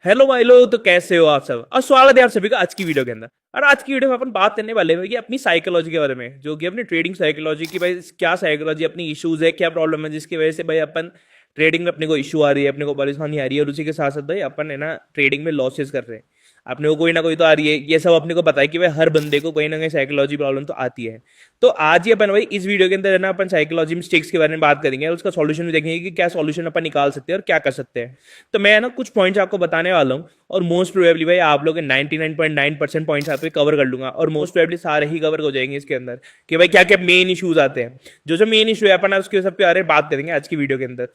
Hello भाई लोग, तो कैसे हो आप सब। और स्वागत है आप सभी का आज की वीडियो के अंदर। और आज की वीडियो में अपन बात करने वाले हैं कि अपनी साइकोलॉजी के बारे में, जो कि अपनी ट्रेडिंग साइकोलॉजी की। भाई क्या साइकोलॉजी अपनी इश्यूज है, क्या प्रॉब्लम है जिसकी वजह से भाई अपन ट्रेडिंग में अपने को इशू आ रही है, अपने को परेशानी आ रही है, और उसी के साथ साथ भाई अपन है ना ट्रेडिंग में लॉसेस कर रहे हैं। अपने को कोई ना कोई तो आ रही है। ये सब अपने को पता है कि भाई हर बंदे को कहीं ना कहीं साइकोलॉजी प्रॉब्लम तो आती है। तो आज ही अपन भाई इस वीडियो के अंदर है ना अपन साइकोलॉजी मिस्टेक्स के बारे में बात करेंगे और उसका सॉल्यूशन भी देखेंगे कि क्या सॉल्यूशन अपन निकाल सकते हैं और क्या कर सकते हैं। तो मैं ना कुछ पॉइंट्स आपको बताने वाला हूँ, और मोस्ट प्रोबेबली भाई आप लोग 99.9% पॉइंट्स आप पे कवर कर लूंगा, और मोस्ट प्रोबेबली सारे ही कवर हो जाएंगे इसके अंदर कि भाई क्या क्या मेन इश्यूज आते हैं। जो जो मेन इशू है अपन उसके सब पे बारे में बात करेंगे आज की वीडियो के अंदर।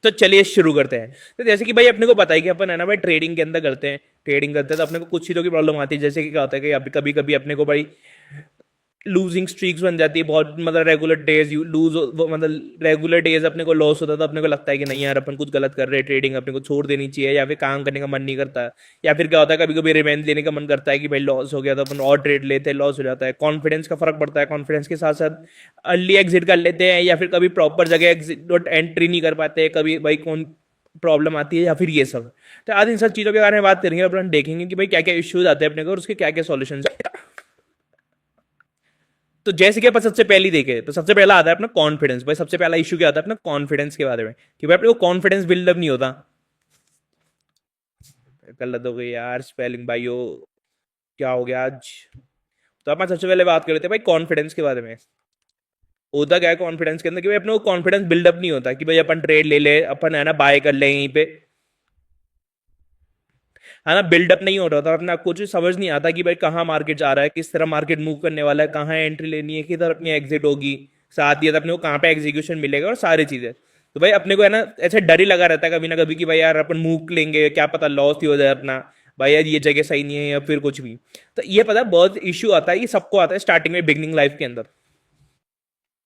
तो चलिए शुरू करते हैं। तो जैसे कि भाई अपने को पता है कि अपन है ना भाई ट्रेडिंग के अंदर करते हैं। ट्रेडिंग करते हैं तो अपने को कुछ चीज़ों की प्रॉब्लम आती है, जैसे कि क्या होता है कि कभी कभी अपने को भाई लूजिंग स्ट्रीक्स बन जाती है बहुत, मतलब रेगुलर डेज लूज, मतलब रेगुलर डेज अपने को लॉस होता है। तो अपने को लगता है कि नहीं यार अपन कुछ गलत कर रहे हैं, ट्रेडिंग अपने को छोड़ देनी चाहिए, या फिर काम करने का मन नहीं करता। या फिर क्या होता है कभी कभी रिवेंज लेने का मन करता है कि भाई लॉस हो गया तो अपन और ट्रेड लेते हैं, लॉस हो जाता है, कॉन्फिडेंस का फर्क पड़ता है। कॉन्फिडेंस के साथ साथ अर्ली एग्जिट कर लेते हैं, या फिर कभी प्रॉपर जगह एग्जिट एंट्री नहीं कर पाते, कभी भाई कौन प्रॉब्लम आती है, या फिर ये सब। तो आज इन सब चीज़ों के बारे में बात करेंगे, अपन देखेंगे कि भाई क्या क्या इश्यूज आते हैं अपने को और उसके क्या क्या सॉल्यूशन है। तो जैसे कि अपन सबसे पहले देखे तो सबसे पहला आता है अपना कॉन्फिडेंस। भाई सबसे पहला इशू क्या आता है अपना कॉन्फिडेंस के बारे में, कि भाई अपने को कॉन्फिडेंस बिल्डअप नहीं होता। गलत हो गई यार स्पेलिंग भाइयों, क्या हो गया आज। तो अपन सबसे पहले बात कर लेते हैं भाई कॉन्फिडेंस के बारे में। होता क्या है कॉन्फिडेंस के अंदर कि भाई अपने को कॉन्फिडेंस बिल्डअप नहीं होता कि भाई अपन ट्रेड ले ले, अपन है ना बाय कर ले यहीं पे, है ना। बिल्डअप नहीं हो रहा था अपना, कुछ समझ नहीं आता कि भाई कहाँ मार्केट जा रहा है, किस तरह मार्केट मूव करने वाला है, कहाँ एंट्री लेनी है, किधर अपनी एग्जिट होगी, साथ ही अपने को कहाँ पे एग्जीक्यूशन मिलेगा और सारी चीजें। तो भाई अपने को है ना ऐसे डर ही लगा रहता है कभी ना कभी कि भाई यार अपन मूव लेंगे, क्या पता लॉस ही हो जाए अपना, भाई यार ये जगह सही नहीं है या फिर कुछ भी। तो ये पता है बहुत इश्यू आता है, ये सबको आता है स्टार्टिंग में बिगनिंग लाइफ के अंदर।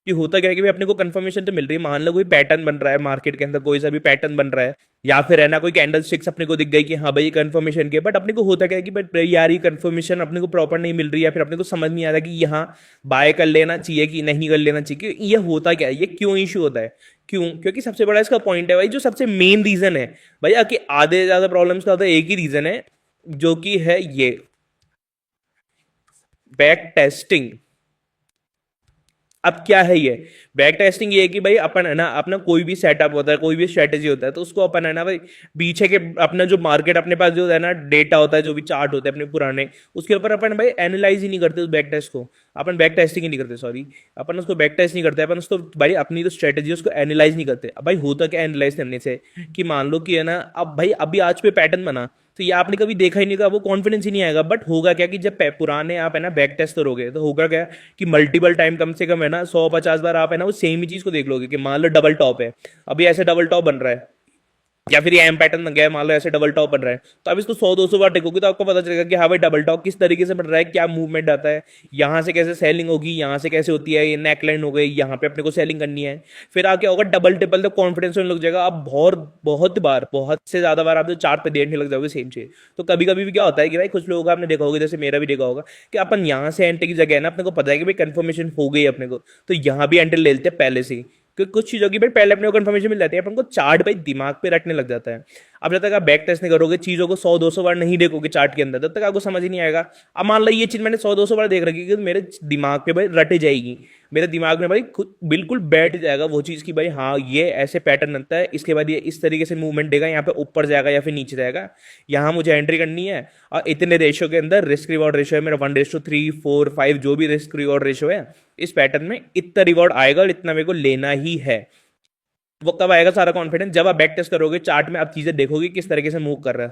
कि होता क्या है कि भाई अपने को कंफर्मेशन तो मिल रही है, मान लो कोई पैटर्न बन रहा है मार्केट के अंदर, कोई सा भी पैटर्न बन रहा है, या फिर है ना कोई कैंडल स्टिक्स अपने को दिख गई कि हाँ भाई ये कंफर्मेशन के, बट अपने को होता क्या है कि बट यार ये कंफर्मेशन अपने को प्रॉपर नहीं मिल रही है, फिर अपने को समझ नहीं आ रहा कि यहाँ बाय कर लेना चाहिए कि नहीं कर लेना चाहिए। कि ये होता क्या है, ये क्यों इशू होता है, क्यों? क्योंकि सबसे बड़ा इसका पॉइंट है भाई, जो सबसे मेन रीजन है भैया कि आधे से ज्यादा प्रॉब्लम्स का होता है एक ही रीजन है, जो कि है ये बैक टेस्टिंग। अब क्या है ये बैक टेस्टिंग? ये है कि भाई अपन है ना अपना कोई भी सेटअप होता है, कोई भी स्ट्रेटेजी होता है, तो उसको अपन है ना भाई पीछे के अपना जो मार्केट अपने पास जो है ना डेटा होता है, जो भी चार्ट होते हैं अपने पुराने, उसके ऊपर अपन भाई एनालाइज ही नहीं करते उस बैक टेस्ट को। अपन बैक टेस्टिंग ही नहीं करते, सॉरी, अपन उसको बैक टेस्ट नहीं करते, अपन उसको भाई अपनी जो स्ट्रेटेजी उसको एनालाइज नहीं करते। अब भाई होता क्या एनालाइज करने से, कि मान लो कि है ना अब भाई अभी आज पे पैटर्न बना, तो ये आपने कभी देखा ही नहीं, का वो कॉन्फिडेंस ही नहीं आएगा। बट होगा क्या कि जब पुराने आप है ना बैक टेस्ट करोगे तो होगा क्या कि मल्टीपल टाइम कम से कम है ना 100-50 बार आप है ना वो सेम ही चीज को देख लोगे। कि मान लो डबल टॉप है, अभी ऐसे डबल टॉप बन रहा है, या फिर ये एम पैटर्न बन गया है, मान लो ऐसे डबल टॉप बन रहा है, तो अब इसको 100-200 बार देखोगे तो आपको पता चलेगा कि हाँ भाई डबल टॉप किस तरीके से बन रहा है, क्या मूवमेंट आता है, यहाँ से कैसे सेलिंग होगी, यहाँ से कैसे होती है, ये नेकलाइन हो गई, यहाँ पे अपने को सेलिंग करनी है। फिर आगे होगा डबल ट्रिपल, तो कॉन्फिडेंस होने लग जाएगा। आप बहुत बहुत बार, बहुत से ज्यादा बार आप तो चार्ट पे देखने लग जाओगे सेम चीज। तो कभी कभी भी क्या होता है कि भाई कुछ लोगों का आपने देखा होगा, जैसे मेरा भी देखा होगा, कि अपन यहाँ से एंट्री की जगह है ना अपने को पता है कि भाई कंफर्मेशन हो गई अपने को, तो यहाँ भी एंट्री ले लेते हैं पहले से ही। क्योंकि कुछ चीज़ों की भाई पहले अपने को कंफर्मेशन मिल जाती है, अपन को चार्ट भाई दिमाग पे रटने लग जाता है। अब जब तक आप बैक टेस्ट नहीं करोगे, चीज़ों को 100-200 बार नहीं देखोगे चार्ट के अंदर, तब तक आपको समझ ही नहीं आएगा। अब मान लो ये चीज़ मैंने 100-200 बार देख रखी है, कि मेरे दिमाग पे भाई रट जाएगी, मेरे दिमाग में भाई खुद बिल्कुल बैठ जाएगा वो चीज़ की भाई हाँ ये ऐसे पैटर्न बनता है, इसके बाद ये इस तरीके से मूवमेंट देगा, यहाँ पे ऊपर जाएगा या फिर नीचे जाएगा, यहाँ मुझे एंट्री करनी है, और इतने रेशियो के अंदर रिस्क रिवॉर्ड रेशियो है मेरा 1:3, 4, 5, जो भी रिस्क रिवॉर्ड रेशियो है, इस पैटर्न में इतना रिवॉर्ड आएगा और इतना मेरे को लेना ही है। वो कब आएगा सारा कॉन्फिडेंस? जब आप बैक टेस्ट करोगे चार्ट में, आप चीजें देखोगे किस तरीके से मूव कर रहा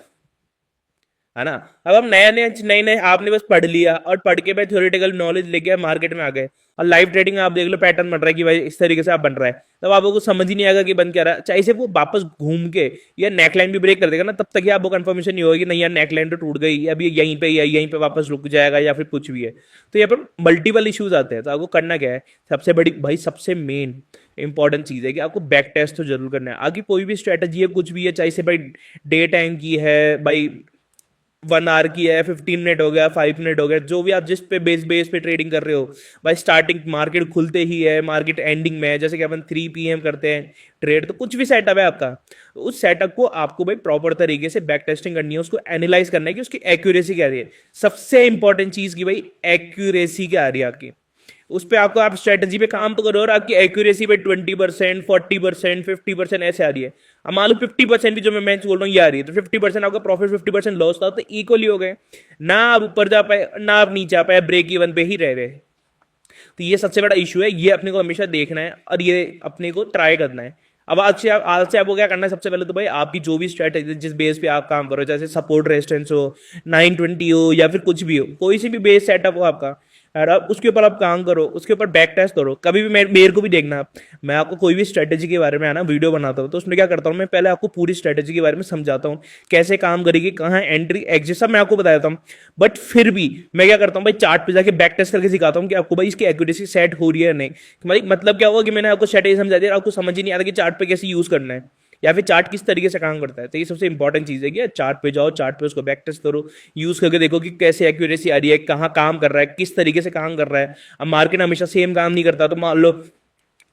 है ना। अब हम नया नया नए नए आपने बस पढ़ लिया, और पढ़ के भाई थ्योरेटिकल नॉलेज लेके मार्केट में आ गए, और लाइव ट्रेडिंग में आप देख लो पैटर्न बन रहा है कि भाई इस तरीके से आप बन रहा है, तब आपको कुछ समझ ही नहीं आएगा कि बन क्या रहा है। चाहे से वो वापस घूम के या नेकलाइन भी ब्रेक कर देगा ना, तब तक ही आपको कंफर्मेशन नहीं होगी नहीं यार नेकलाइन तो टूट गई, अभी यहीं पे या यहीं पे वापस रुक जाएगा या फिर कुछ भी है। तो यहाँ पर मल्टीपल इश्यूज आते हैं, तो आपको करना क्या है, सबसे बड़ी भाई सबसे मेन इंपॉर्टेंट चीज है कि आपको बैक टेस्ट तो जरूर करना है। आगे कोई भी स्ट्रेटजी है, कुछ भी है, चाहे से भाई डे टाइम की है, भाई 1 आवर की है, 15 मिनट हो गया, 5 मिनट हो गया, जो भी आप जिस पे बेस पे ट्रेडिंग कर रहे हो भाई, स्टार्टिंग मार्केट खुलते ही है, मार्केट एंडिंग में है, जैसे कि अपन 3 PM करते हैं ट्रेड, तो कुछ भी सेटअप है आपका, तो उस सेटअप को आपको भाई प्रॉपर तरीके से बैक टेस्टिंग करनी है, उसको एनालाइज करना है कि उसकी एक्यूरेसी क्या रही है। सबसे इंपॉर्टेंट चीज की भाई एक्यूरेसी क्या आ रही है आपकी, उस पर आपको आप स्ट्रेटेजी पे काम तो करो और आपकी एक्यूरेसी पे 20%, 40%, 50% ऐसे आ रही है। अब मान लो 50% भी जो मैं मैच बोल रहा हूँ ये आ रही है, तो 50% आपका प्रॉफिट, 50% लॉस था, तो इक्वली हो गए ना, आप ऊपर जा पाए ना आप नीचे आ पाए, ब्रेक इवन पे ही रह रहे। तो ये सबसे बड़ा इशू है, ये अपने को हमेशा देखना है और ये अपने को ट्राई करना है। अब आज से आपको क्या करना है, सबसे पहले तो भाई आपकी जो भी स्ट्रेटेजी जिस बेस पे आप काम करो, जैसे सपोर्ट रेजिस्टेंस हो, 920 हो, या फिर कुछ भी हो, कोई सी भी बेस सेटअप हो आपका, और अब उसके ऊपर आप काम करो, उसके ऊपर बैक टेस्ट करो। कभी भी मेरे को भी देखना आप, मैं आपको कोई भी स्ट्रेटेजी के बारे में आना वीडियो बनाता हूँ, तो उसमें क्या करता हूँ, मैं पहले आपको पूरी स्ट्रेटेजी के बारे में समझाता हूँ, कैसे काम करेगी, कहाँ एंट्री एग्जिट, सब मैं आपको बता देता हूँ। बट फिर भी मैं क्या करता हूँ भाई, चार्ट पे जाके बैक टेस्ट करके सिखाता हूँ कि आपको भाई इसकी एक्यूरेसी सेट हो रही है या नहीं। भाई मतलब क्या हुआ कि मैंने आपको स्ट्रेटेजी समझा दिया, आपको समझ ही नहीं आता कि चार्ट पे कैसे यूज करना है या फिर चार्ट किस तरीके से काम करता है। तो ये सबसे इंपॉर्टेंट चीज़ है कि चार्ट पे जाओ, चार्ट पे उसको बैक टेस्ट करो, यूज करके देखो कि कैसे एक्यूरेसी आ रही है, कहाँ काम कर रहा है, किस तरीके से काम कर रहा है। अब मार्केट हमेशा सेम काम नहीं करता, तो मान लो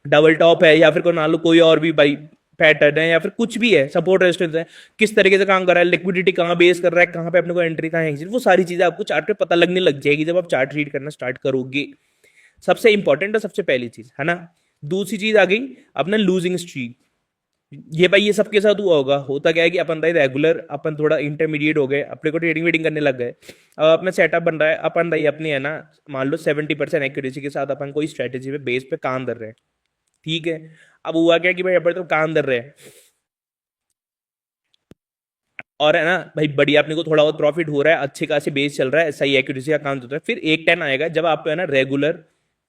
डबल टॉप है या फिर मान लो कोई और भी भाई पैटर्न है या फिर कुछ भी है, सपोर्ट रेजिस्टेंस है, किस तरीके से काम कर रहा है, लिक्विडिटी कहाँ बेस कर रहा है, कहाँ पे अपने को एंट्री, कहाँ एग्जिट, वो सारी चीजें आपको चार्ट पे पता लगने लग जाएगी जब आप चार्ट रीड करना स्टार्ट करोगे। सबसे इंपॉर्टेंट और सबसे पहली चीज है ना। दूसरी चीज आ गई अपना लूजिंग स्ट्रीक। ये भाई ये सबके साथ हुआ होगा, होता क्या है कि अपन भाई रेगुलर, अपन थोड़ा इंटरमीडिएट हो गए, अपने को ट्रेडिंग वेडिंग करने लग गए, अब अपना सेटअप बन रहा है, अपन भाई अपनी है ना, मान लो 70% एक्यूरेसी के साथ अपन कोई स्ट्रेटेजी पे बेस पे काम कर रहे हैं, ठीक है। अब हुआ क्या कि भाई अपन तो काम कर रहे हैं और है ना भाई बढ़िया, अपने को थोड़ा बहुत प्रॉफिट हो रहा है, अच्छे खासे बेस चल रहा है, सही एक्यूरेसी का काम होता है। फिर एक टाइम आएगा जब आपको है ना रेगुलर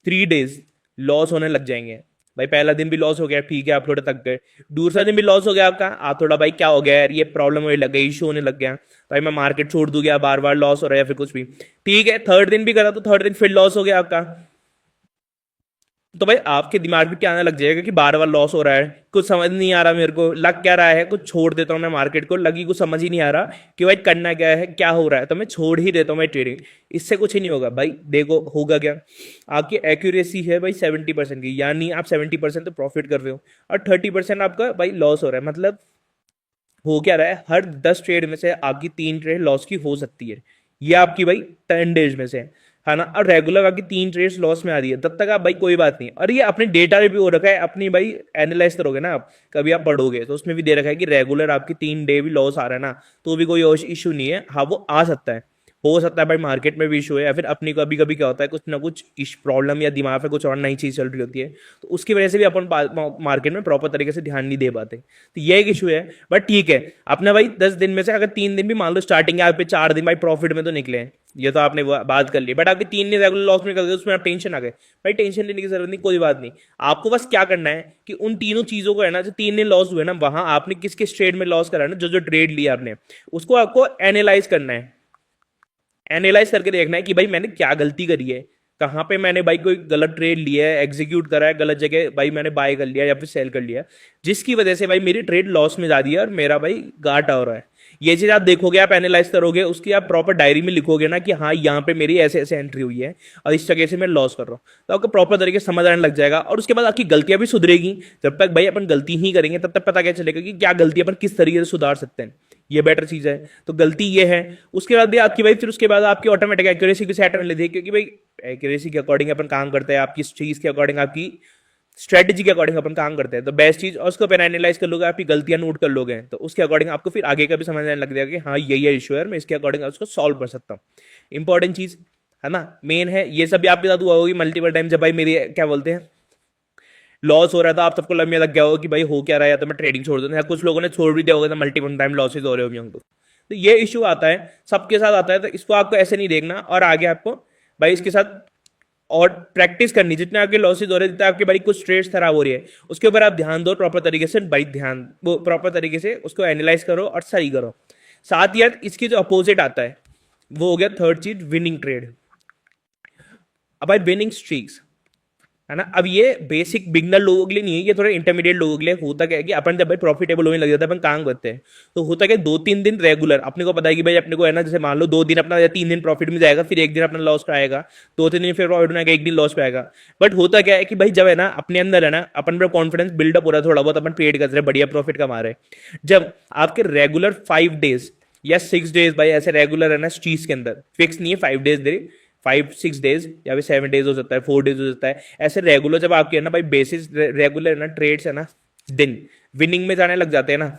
3 डेज लॉस होने लग जाएंगे। भाई पहला दिन भी लॉस हो गया, ठीक है, आप थोड़े तक गए, दूसरा दिन भी लॉस हो गया आपका, आप थोड़ा भाई क्या हो गया यार, ये प्रॉब्लम होने लग गई, इशू होने लग गया, भाई मैं मार्केट छोड़ दूं क्या, बार बार लॉस हो रहा है या फिर कुछ भी, ठीक है। थर्ड दिन भी करा तो थर्ड दिन फिर लॉस हो गया आपका, तो भाई आपके दिमाग में क्या आने लग जाएगा कि बार बार लॉस हो रहा है, कुछ समझ नहीं आ रहा, मेरे को लग क्या रहा है, कुछ छोड़ देता हूँ मैं मार्केट को, लगी कुछ समझ ही नहीं आ रहा कि भाई करना क्या है, क्या हो रहा है, तो मैं छोड़ ही देता हूँ मैं ट्रेडिंग। इससे कुछ ही नहीं होगा भाई, देखो होगा क्या, आपकी एक्यूरेसी है भाई 70% की, यानी आप 70% तो प्रॉफिट कर रहे हो और 30% आपका भाई लॉस हो रहा है। मतलब हो क्या रहा है, हर 10 ट्रेड में से आपकी 3 ट्रेड लॉस की हो सकती है, ये आपकी भाई 10 डेज में से है ना। और रेगुलर आपकी 3 ट्रेड्स लॉस में आ रही है, तब तक आप भाई कोई बात नहीं। और ये अपने डेटा में भी हो रखा है, अपनी भाई एनालाइज करोगे ना आप, कभी आप पढ़ोगे तो उसमें भी दे रखा है कि रेगुलर आपकी 3 डे भी लॉस आ रहा है ना, तो भी कोई इशू नहीं है। हाँ वो आ सकता है, हो सकता है भाई मार्केट में भी इशू है, या फिर अपनी कभी कभी क्या होता है कुछ ना कुछ प्रॉब्लम या दिमाग में कुछ और नई चीज चल रही होती है, तो उसकी वजह से भी अपन मार्केट में प्रॉपर तरीके से ध्यान नहीं दे पाते, तो ये एक इशू है। बट ठीक है, अपना भाई 10 दिन में से अगर 3 दिन भी मान लो स्टार्टिंग आप पे 4 दिन भाई प्रॉफिट में तो निकले हैं, ये तो आपने बात कर ली, बट आपके 3 दिन रेगुलर लॉस में निकल गए, उसमें आप टेंशन आ गए, भाई टेंशन लेने की जरूरत नहीं, कोई बात नहीं। आपको बस क्या करना है कि उन तीनों चीजों को है ना, जो 3 दिन लॉस हुए ना, वहां आपने किस किस ट्रेड में लॉस करा है ना, जो जो ट्रेड लिया आपने, उसको आपको एनालाइज करना है, एनालाइज करके देखना है कि भाई मैंने क्या गलती करी है, कहाँ पे मैंने भाई कोई गलत ट्रेड लिया है, एग्जीक्यूट करा है गलत जगह, भाई मैंने बाय कर लिया या फिर सेल कर लिया, जिसकी वजह से भाई मेरी ट्रेड लॉस में जा रही है और मेरा भाई घाटा हो रहा है। ये चीज आप देखोगे, आप एनालाइज करोगे, उसकी आप प्रॉपर डायरी में लिखोगे ना कि हाँ यहाँ पे मेरी ऐसे ऐसे एंट्री हुई है और इस जगह से मैं लॉस कर रहा हूँ, तो आपको प्रॉपर तरीके से समझ आने लग जाएगा। और उसके बाद आपकी गलतियां भी सुधरेगी। जब तक भाई अपन गलती ही करेंगे तब तक पता क्या चलेगा कि क्या गलती अपन किस तरीके से सुधार सकते हैं, ये बेटर चीज है। तो गलती ये है, उसके बाद भी आपकी भाई फिर उसके बाद आपकी ऑटोमेटिक एक्यूरेसी भी सेट होने लगती है, क्योंकि भाई एक्यूरेसी के अकॉर्डिंग अपन काम करते हैं, आपकी चीज के अकॉर्डिंग, आपकी स्ट्रेटेजी के अकॉर्डिंग अपन काम करते हैं, तो बेस्ट चीज। और उसको फिर एनालाइज कर लोगे, आपकी गलतियां नोट कर लोगे, तो उसके अकॉर्डिंग आपको फिर आगे का भी समझ आने लग जाएगा कि हाँ यही है इशू है, मैं इसके अकॉर्डिंग उसको सॉल्व कर सकता हूँ। इंपॉर्टेंट चीज है ना, मेन है। ये सब भी आपके साथ हुआ होगी मल्टीपल टाइम, जब भाई मेरी क्या बोलते हैं लॉस हो रहा था, आप सबको लगने लग गया हो कि भाई हो क्या रहा है, या तो मैं ट्रेडिंग छोड़ दूँ, या कुछ लोगों ने छोड़ भी दिया होगा तो मल्टीपल टाइम लॉसेज हो रहे होंगे। तो ये इशू आता है, सबके साथ आता है, तो इसको आपको ऐसे नहीं देखना, और आगे आपको भाई इसके साथ और प्रैक्टिस करनी। जितने आपके लॉसेज हो रहे हैं, जितने आपके भाई कुछ ट्रेड्स खराब हो रही है, उसके ऊपर आप ध्यान दो प्रॉपर तरीके से, भाई ध्यान वो प्रॉपर तरीके से उसको एनालाइज करो और सही करो। साथ ही यार इसकी जो अपोजिट आता है वो हो गया थर्ड चीज, विनिंग ट्रेड। अब भाई विनिंग स्ट्रीक्स, है ना। अब ये बेसिक बिगनर लोगों के लिए नहीं है, ये थोड़े इंटरमीडिएट लोगों के लिए। होता क्या है कि अपन जब भाई प्रॉफिटेबल होने लग जाता है, अपन काम करते हैं, तो होता क्या है 2-3 दिन रेगुलर अपने को पता है कि भाई अपने को है ना, जैसे मान लो 2 दिन अपना या 3 दिन प्रॉफिट में जाएगा, फिर 1 दिन अपना लॉस पे आएगा, 2-3 दिन फिर प्रॉफिट में आएगा, 1 दिन लॉस पे आएगा। बट होता क्या है कि भाई जब है ना अपने अंदर है ना, अपन पर कॉन्फिडेंस बिल्डअप हो रहा है, थोड़ा बहुत अपन ट्रेड कर रहे हैं, बढ़िया प्रॉफिट कमा रहे हैं, जब आपके रेगुलर 5 डेज या 6 डेज भाई ऐसे रेगुलर है ना इस चीज के अंदर, फिक्स नहीं है 5 डेज दे, 5-6 डेज या फिर 7 डेज हो सकता है, 4 डेज हो सकता है, ऐसे रेगुलर जब आपके है ना भाई बेसिस रेगुलर है ना ट्रेड्स है ना दिन विनिंग में जाने लग जाते हैं ना,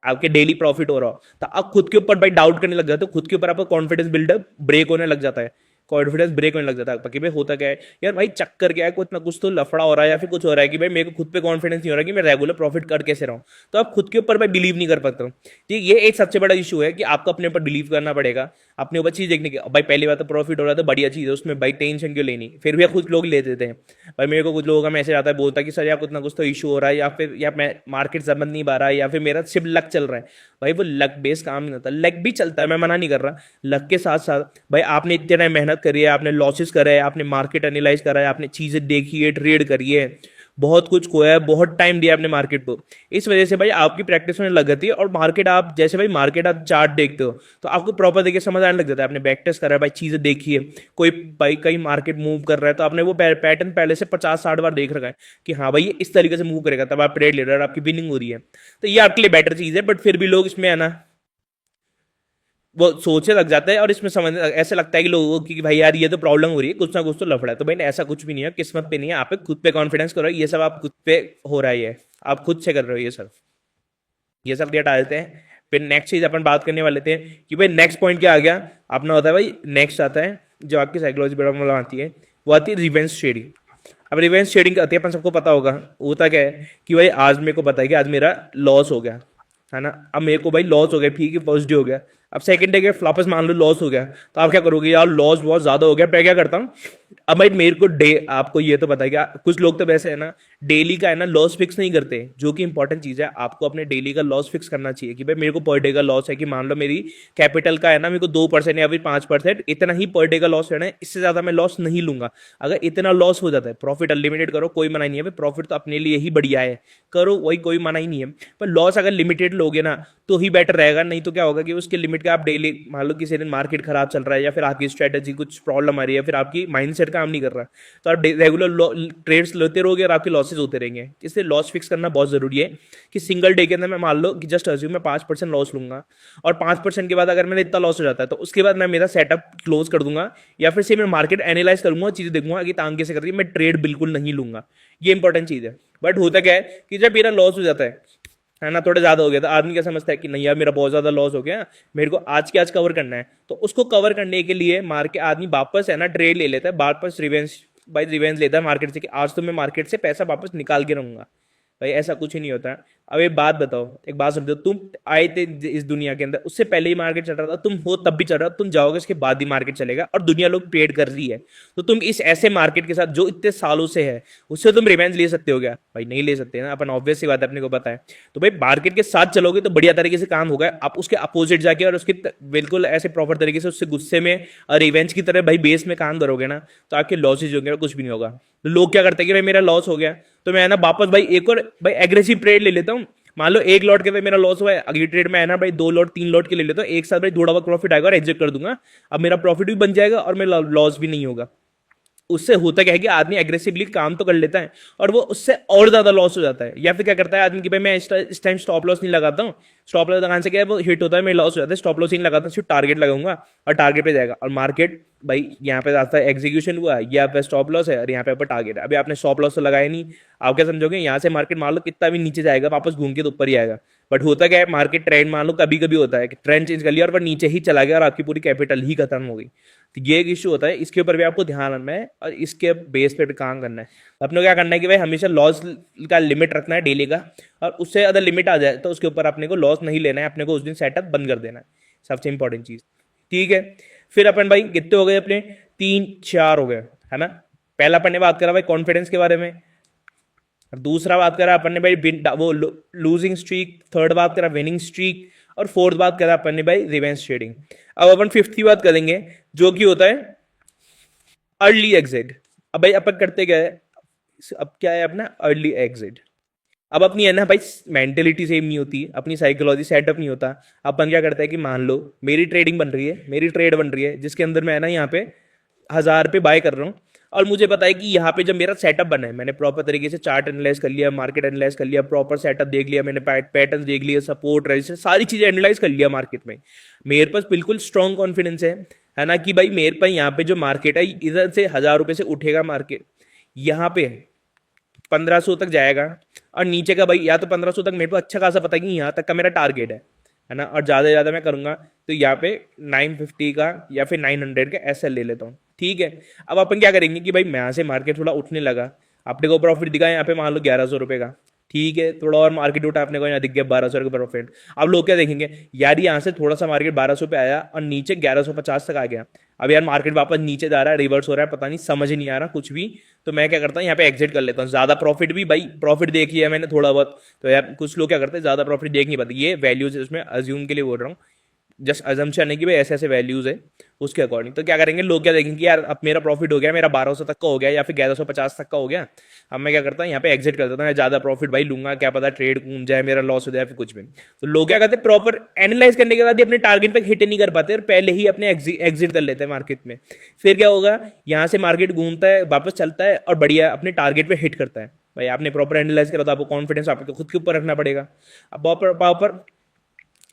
आपके डेली प्रॉफिट हो रहा हो, तो आप खुद के ऊपर भाई डाउट करने लग जाते हो, खुद के ऊपर आपका कॉन्फिडेंस बिल्डअप ब्रेक होने लग जाता है, कॉन्फिडेंस ब्रेक होने लग जाता है कि भाई होता क्या है यार, भाई चक्कर क्या है, कुछ ना कुछ तो लफड़ा हो रहा है या फिर कुछ हो रहा है कि भाई मेरे को खुद पे कॉन्फिडेंस नहीं हो रहा कि मैं रेगुलर प्रॉफिट कर कैसे रहा हूँ, तो आप खुद के ऊपर भाई बिलीव नहीं कर पाते हो। ठीक, ये एक सबसे बड़ा इशू है कि आपको अपने ऊपर बिलीव करना पड़ेगा, अपने ऊपर चीज देखने की। भाई पहली बात तो प्रॉफिट हो रहा है तो बढ़िया चीज है, उसमें भाई टेंशन क्यों लेनी, फिर भी कुछ लोग ले देते हैं। भाई मेरे को कुछ लोगों का मैसेज आता है, बोलता है कि सर यार कुछ ना कुछ तो इशू हो रहा है, या फिर या मैं मार्केट समझ नहीं पा रहा है, या फिर मेरा सिर्फ लक चल रहा है। भाई वो लक बेस्ड काम नहीं होता, लक भी चलता है, मैं मना नहीं कर रहा, लक के साथ साथ भाई आपने इतने टाइम मेहनत करी है, आपने लॉसेस करा है, आपने मार्केट एनालाइज करा है, आपने चीजें देखी है, ट्रेड करी है, बहुत कुछ खोया है, बहुत टाइम दिया आपने मार्केट को, इस वजह से भाई आपकी प्रैक्टिस होने लग जाती है। और मार्केट आप जैसे भाई मार्केट आप चार्ट देखते हो तो आपको प्रॉपर देखिए समझ आने लग जाता है, आपने बैक टेस्ट करा है भाई, चीजें देखी है, कोई भाई कहीं मार्केट मूव कर रहा है तो आपने वो पैटर्न पहले से 50-60 बार देख रखा है कि हाँ भाई ये इस तरीके से मूव करेगा, तब आप ट्रेड ले रहे हो और आपकी विनिंग हो रही है, तो ये आपके लिए बेटर चीज है। बट फिर भी लोग इसमें है ना वो सोचने लग जाता है, और इसमें समझ ऐसा लगता है कि लोगों को कि भाई यार ये तो प्रॉब्लम हो रही है, कुछ ना कुछ तो लफड़ा है। तो भाई ऐसा कुछ भी नहीं है, किस्मत पे नहीं है, आप खुद पे कॉन्फिडेंस करो, ये सब आप खुद पे हो रहा है, ये आप खुद से कर रहे हो ये सब, ये सब हटा देते हैं। फिर नेक्स्ट चीज अपन बात करने वाले थे कि भाई नेक्स्ट पॉइंट क्या आ गया अपना, होता है भाई नेक्स्ट आता है जो आपकी साइकोलॉजी प्रॉब्लम आती है, वो आती है रिवेंज ट्रेडिंग। अब रिवेंज ट्रेडिंग आती है, अपन सबको पता होगा होता क्या है कि भाई आज मेरे को पता है कि आज मेरा लॉस हो गया, है ना, अब मेरे को भाई लॉस हो गया, ठीक है, फर्स्ट डे हो गया, अब सेकंड डे के फ्लॉपस मान लो लॉस हो गया, तो आप क्या करोगे, यार लॉस बहुत ज्यादा हो गया, मैं क्या करता हूँ, अब भाई मेरे को डे, आपको ये तो पता है क्या, कुछ लोग तो वैसे है ना डेली का है ना लॉस फिक्स नहीं करते, जो कि इंपॉर्टेंट चीज है, आपको अपने डेली का लॉस फिक्स करना चाहिए कि भाई मेरे को पर डे का लॉस है कि मान लो मेरी कैपिटल का है ना मेरे को 2% या फिर 5%, इतना ही पर डे का लॉस है, इससे ज्यादा मैं लॉस नहीं लूंगा। अगर इतना लॉस हो जाता है, प्रॉफिट अनलिमिटेड करो, कोई मना नहीं है, प्रॉफिट तो अपने लिए ही बढ़िया है, करो, वही कोई मना ही नहीं है, पर लॉस अगर लिमिटेड लोगे ना तो ही बेटर रहेगा। नहीं तो क्या होगा कि उसके लिमिट का आप डेली मान लो किसी दिन मार्केट खराब चल रहा है, या फिर आपकी स्ट्रेटेजी कुछ प्रॉब्लम आ रही है, फिर आपकी माइंडसेट काम नहीं कर रहा, तो आप रेगुलर ट्रेड्स लेते रहोगे और आपके लॉसेज होते रहेंगे। इसलिए लॉस फिक्स करना बहुत जरूरी है कि सिंगल डे के अंदर मैं मान लो कि जस्ट अज्यूम मैं 5% लॉस लूंगा, और 5% के बाद अगर मेरा इतना लॉस हो जाता है तो उसके बाद मैं मेरा सेटअप क्लोज कर दूंगा, या फिर से मैं मार्केट एनालाइज करूंगा, चीजें देखूंगा कि तांग कैसे कर रही है, मैं ट्रेड बिल्कुल नहीं लूंगा, ये इंपॉर्टेंट चीज है। बट होता क्या है कि जब मेरा लॉस हो जाता है ना, थोड़ा ज्यादा हो गया, तो आदमी क्या समझता है कि नहीं यार मेरा बहुत ज्यादा लॉस हो गया, मेरे को आज के आज कवर करना है, तो उसको कवर करने के लिए मार के आदमी वापस है ना ट्रेड ले लेता है, वापस रिवेंज बाई रिवेंज लेता है मार्केट से कि आज तो मैं मार्केट से पैसा वापस निकाल के रहूंगा। भाई ऐसा कुछ ही नहीं होता। अब एक बात बताओ, एक बात समझो, तुम आए थे इस दुनिया के अंदर, उससे पहले ही मार्केट चल रहा था, तुम हो तब भी चल रहा था, तुम जाओगे उसके बाद ही मार्केट चलेगा, और दुनिया लोग ट्रेड कर रही है, तो तुम इस ऐसे मार्केट के साथ जो इतने सालों से है उससे तुम रिवेंज ले सकते हो क्या? भाई नहीं ले सकते ना, अपन ऑब्वियस सी बात है, अपने को पता है। तो भाई मार्केट के साथ चलोगे तो बढ़िया तरीके से काम होगा, आप उसके अपोजिट जाके और उसके बिल्कुल ऐसे प्रॉपर तरीके से उससे गुस्से में और रिवेंज की तरह भाई बेस में काम करोगे ना, तो आपके लॉसेज होंगे और कुछ भी नहीं होगा। तो लोग क्या करते हैं कि भाई मेरा लॉस हो गया तो मैं ना वापस भाई एक और भाई एग्रेसिव ट्रेड ले लेता हूँ, मान लो 1 लॉट के मेरा लॉस हुआ है, अगली ट्रेड में है ना भाई 2 लॉट 3 लॉट के ले लेता हूँ, एक साथ भाई थोड़ा बहुत प्रॉफिट आएगा और एग्जिट कर दूंगा, अब मेरा प्रॉफिट भी बन जाएगा और मेरा लॉस भी नहीं होगा। उससे होता क्या है कि आदमी एग्रेसिवली काम तो कर लेता है और वो उससे और ज्यादा लॉस हो जाता है। या फिर क्या करता है आदमी कि भाई मैं इस टाइम स्टॉप लॉस नहीं लगाता हूँ, स्टॉप लॉस लगाने से क्या है वो हिट होता है, मेरा लॉस हो जाता है, स्टॉप लॉस नहीं लगाता, सिर्फ टारगेट लगाऊंगा और टारगेट पे जाएगा, और मार्केट भाई यहाँ पे आता है एग्जीक्यूशन हुआ, यहाँ पे स्टॉप लॉस है और यहाँ पे टारगेट है। अभी आपने स्टॉप लॉस तो लगाया नहीं, आप क्या समझोगे यहाँ से मार्केट मान लो कितना भी नीचे जाएगा वापस घूम के तो ऊपर ही आएगा। बट होता क्या है मार्केट ट्रेंड मान लो कभी कभी होता है कि ट्रेंड चेंज कर लिया और वह नीचे ही चला गया और आपकी पूरी कैपिटल ही खत्म हो गई, तो ये एक इशू होता है, इसके ऊपर भी आपको ध्यान रखना है और इसके बेस पे भी काम करना है। अपने को क्या करना है कि भाई हमेशा लॉस का लिमिट रखना है डेली का, और उससे अगर लिमिट आ जाए तो उसके ऊपर अपने को लॉस नहीं लेना है, अपने को उस दिन सेटअप बंद कर देना है, सबसे इंपॉर्टेंट चीज। ठीक है, फिर अपन भाई कितने हो गए अपने, 3-4 हो गए, है ना। पहला अपन ने बात करा भाई कॉन्फिडेंस के बारे में, दूसरा बात करा अपन ने भाई वो लूजिंग स्ट्रीक, थर्ड बात करा विनिंग स्ट्रीक, और फोर्थ बात करा अपन ने भाई रिवेंज ट्रेडिंग। अब अपन फिफ्थ की बात करेंगे जो कि होता है अर्ली एग्जिट। अब भाई अपन करते क्या है, अब क्या है अपना अर्ली एग्जिट। अब अपनी है ना भाई मेंटेलिटी सेम नहीं होती, अपनी साइकोलॉजी सेटअप नहीं होता। अपन क्या करता है कि मान लो मेरी ट्रेडिंग बन रही है, मेरी ट्रेड बन रही है जिसके अंदर मैं है ना यहाँ पे 1000 पे बाय कर रहा हूँ, और मुझे पता है कि यहाँ पे जब मेरा सेटअप बना है, मैंने प्रॉपर तरीके से चार्ट एनालाइज कर लिया, मार्केट एनालाइज कर लिया, प्रॉपर सेटअप देख लिया, मैंने पैटर्न देख लिया, सपोर्ट रेजिस्टेंस सारी चीजें एनालाइज कर लिया मार्केट में, मेरे पास बिल्कुल स्ट्रॉन्ग कॉन्फिडेंस है ना कि भाई मेरे पास यहाँ पे जो मार्केट है इधर से 1000 रुपये से उठेगा मार्केट, यहाँ पे 1500 तक जाएगा, और नीचे का भाई या तो 1500 तक मेरे को अच्छा खासा पता है कि यहाँ तक का मेरा टारगेट है ना, और ज़्यादा से ज़्यादा मैं करूँगा तो यहाँ पे 950 का या फिर 900 का ऐसे ले लेता हूँ, ठीक है। अब अपन क्या करेंगे कि भाई यहाँ से मार्केट थोड़ा उठने लगा, अपने को प्रॉफिट दिखा यहाँ पे मान लो 1100 रुपये का, ठीक है, थोड़ा और मार्केट उठा अपने को यहाँ दिख गया 1200 का प्रॉफिट। अब लोग क्या देखेंगे, यार यहाँ से थोड़ा सा मार्केट 1200 पे आया और नीचे 1150 तक आ गया, अब यार मार्केट वापस नीचे जा रहा है, रिवर्स हो रहा है, पता नहीं, समझ नहीं आ रहा कुछ भी, तो मैं क्या करता हूँ यहाँ पे एग्जिट कर लेता हूँ। ज्यादा प्रॉफिट भी भाई, प्रॉफिट देख लिया मैंने थोड़ा बहुत, तो यार कुछ लोग क्या करते हैं ज्यादा प्रॉफिट देख नहीं पाते, ये वैल्यूज इसमें अज्यूम के लिए बोल रहा हूँ, जस्ट अजम्पशन है कि भाई ऐसे ऐसे वैल्यूज है उसके अकॉर्डिंग। तो क्या करेंगे लोग, क्या देखेंगे कि यार अब मेरा प्रॉफिट हो गया, मेरा 1200 तक का हो गया या फिर 1150 तक का हो गया, अब मैं क्या करता हूँ यहाँ पे एग्जिट कर देता हूँ, ज्यादा प्रॉफिट भाई लूंगा, क्या पता ट्रेड घूम जाए, मेरा लॉस हो जाए, फिर कुछ भी। तो लोग क्या करते हैं, प्रॉपर एनालाइज करने के बाद ही अपने टारगेट पे हिट नहीं कर पाते और पहले ही अपने एग्जिट कर लेते हैं मार्केट में। फिर क्या होगा, यहाँ से मार्केट घूमता है, वापस चलता है और बढ़िया अपने टारगेट पे हिट करता है। भाई आपने प्रॉपर एनालाइज करा तो आपको कॉन्फिडेंस आपको खुद के ऊपर रखना पड़ेगा। अब प्रॉपर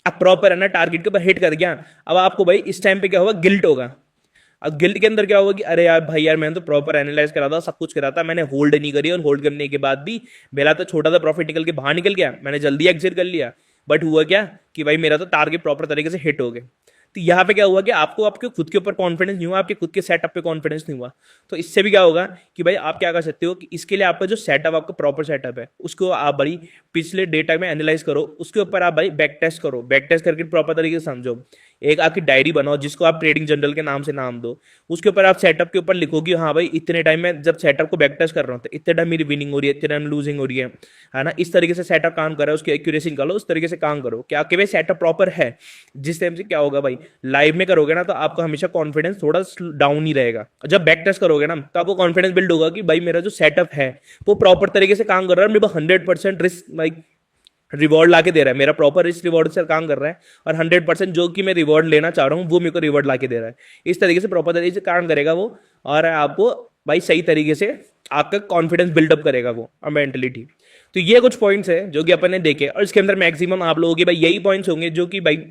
अब प्रॉपर है ना टारगेट के ऊपर हिट कर गया, अब आपको भाई इस टाइम पे क्या होगा, गिल्ट होगा। अब गिल्ट के अंदर क्या होगा कि अरे यार भाई यार मैंने तो प्रॉपर एनालाइज करा था, सब कुछ करा था, मैंने होल्ड नहीं करी, और होल्ड करने के बाद भी मेरा तो छोटा सा प्रॉफिट निकल के बाहर निकल गया, मैंने जल्दी एग्जिट कर लिया, बट हुआ क्या कि भाई मेरा तो टारगेट प्रॉपर तरीके से हिट हो गए। तो यहाँ पे क्या हुआ कि आपको आपके खुद के ऊपर कॉन्फिडेंस नहीं हुआ, आपके खुद के सेटअप पे कॉन्फिडेंस नहीं हुआ। तो इससे भी क्या होगा कि भाई आप क्या कर सकते हो कि इसके लिए आपका जो सेटअप, आपका प्रॉपर सेटअप है, उसको आप भाई पिछले डेटा में एनालाइज करो, उसके ऊपर आप भाई बैक टेस्ट करो, बैक टेस्ट करके प्रॉपर तरीके से समझो, एक आपकी डायरी बनाओ जिसको आप ट्रेडिंग जनरल के नाम से नाम दो, उसके ऊपर आप सेटअप के ऊपर लिखो कि हाँ भाई इतने टाइम में जब सेटअप को बैक टेस्ट कर रहा हूँ तो इतने टाइम मेरी विनिंग हो रही है, इतने टाइम लूजिंग हो रही है ना, इस तरीके से सेटअप काम कर रहा है, उसकी एक्यूरेसी निकालो, उस तरीके से काम करो क्या कि भाई सेटअप प्रॉपर है। जिस टाइम से क्या होगा भाई, लाइव में करोगे ना तो आपको हमेशा कॉन्फिडेंस थोड़ा डाउन ही रहेगा, जब बैक टेस्ट करोगे ना तो आपको कॉन्फिडेंस बिल्ड होगा कि भाई मेरा जो सेटअप है वो प्रॉपर तरीके से काम कर रहा है, मेरे को 100% रिस्क भाई रिवॉर्ड ला के दे रहा है, मेरा प्रॉपर रिस्क रिवॉर्ड से काम कर रहा है, और 100% जो कि मैं रिवॉर्ड लेना चाह रहा हूँ वो मेरे को रिवॉर्ड ला के दे रहा है। इस तरीके से प्रॉपर तरीके से काम करेगा वो, और आपको भाई सही तरीके से आपका कॉन्फिडेंस बिल्डअप करेगा वो, और मेंटलिटी। तो ये कुछ पॉइंट्स है जो कि अपन ने देखे, और इसके अंदर मैक्सिमम आप लोगों के भाई यही पॉइंट्स होंगे जो कि भाई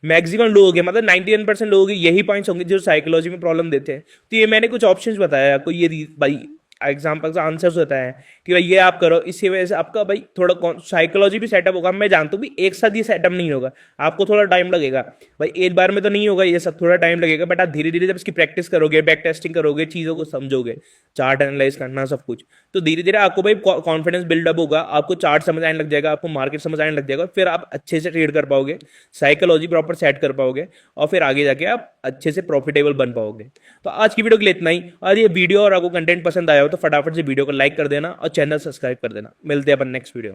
मैक्सिमम लोगों के, मतलब 91% लोगों के यही पॉइंट्स होंगे जो साइकोलॉजी में प्रॉब्लम देते हैं। तो ये मैंने कुछ ऑप्शंस बताया आपको, ये भाई एग्जाम्पल का आंसर्स होता है कि भाई ये आप करो, इसकी वजह से आपका भाई थोड़ा साइकोलॉजी भी सेटअप होगा। मैं जानता हूँ भी एक साथ ये सेटअप नहीं होगा, आपको थोड़ा टाइम लगेगा भाई, एक बार में तो नहीं होगा ये सब, थोड़ा टाइम लगेगा, बट आप धीरे धीरे जब इसकी प्रैक्टिस करोगे, बैक टेस्टिंग करोगे, चीज़ों को समझोगे, चार्ट एनालाइज करना सब कुछ, तो धीरे धीरे आपको भाई कॉन्फिडेंस बिल्डअप होगा, आपको चार्ट समझ आने लग जाएगा, आपको मार्केट समझ आने लग जाएगा, फिर आप अच्छे से ट्रेड कर पाओगे, साइकोलॉजी प्रॉपर सेट कर पाओगे, और फिर आगे जाके आप अच्छे से प्रॉफिटेबल बन पाओगे। तो आज की वीडियो के लिए इतना ही, और ये वीडियो और आपको कंटेंट पसंद आया हो तो फटाफट से वीडियो को लाइक कर देना और चैनल सब्सक्राइब कर देना। मिलते हैं अपन नेक्स्ट वीडियो।